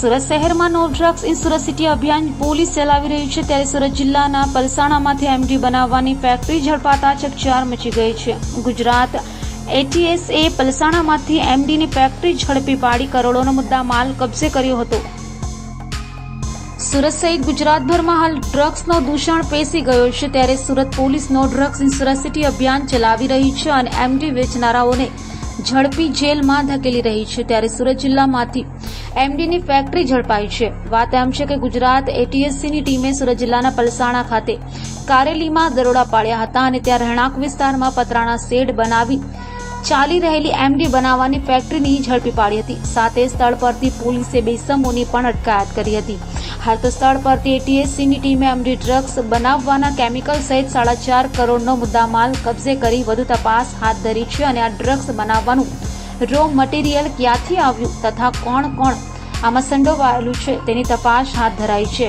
સુરત શહેરમાં નો drugs in Surat city અભિયાન પોલીસ ચલાવી રહી છે, ત્યારે સુરત જિલ્લાના પલસાણામાંથી એમડી બનાવવાની ફેક્ટરી ઝડપાતા ચકચાર મચી ગઈ છે। ગુજરાત એટીએસએ પલસાણામાંથી એમડીની ફેક્ટરી ઝડપી પાડી કરોડોનો મુદ્દા માલ કબજે કર્યો હતો। સુરત સહિત ગુજરાતભરમાં હાલ ડ્રગ્સનો દૂષણ પેસી ગયો છે, ત્યારે સુરત પોલીસ નો ડ્રગ્સ ઇન સુરત સિટી અભિયાન ચલાવી રહી છે અને એમડી વેચનારાઓને ઝડપી જેલમાં ધકેલી રહી છે। ત્યારે સુરત જિલ્લામાંથી એમડીની ફેક્ટરી ઝડપાઈ છે। વાત એમ છે કે ગુજરાત એટીએસસીની ટીમે સુરત જિલ્લાના પલસાણા ખાતે કારેલીમાં દરોડા પાડ્યા હતા અને ત્યાં રહેણાંક વિસ્તારમાં પતરાના શેડ બનાવી ચાલી રહેલી એમડી બનાવવાની ફેક્ટરીની ઝડપી પાડી હતી। સાથે સ્થળ પરથી પોલીસે 2 ઇસમોની પણ અટકાયત કરી હતી। હાલ તો સ્થળ પરથી એટીએસસીની ટીમે એમડી ડ્રગ્સ બનાવવાના કેમિકલ સહિત 4.5 કરોડનો મુદ્દામાલ કબજે કરી વધુ તપાસ હાથ ધરી છે અને આ ડ્રગ્સ બનાવવાનું રો મટીરિયલ ક્યાંથી આવ્યું તથા કોણ આમાં સંડોવાયેલું છે તેની તપાસ હાથ ધરાઈ છે।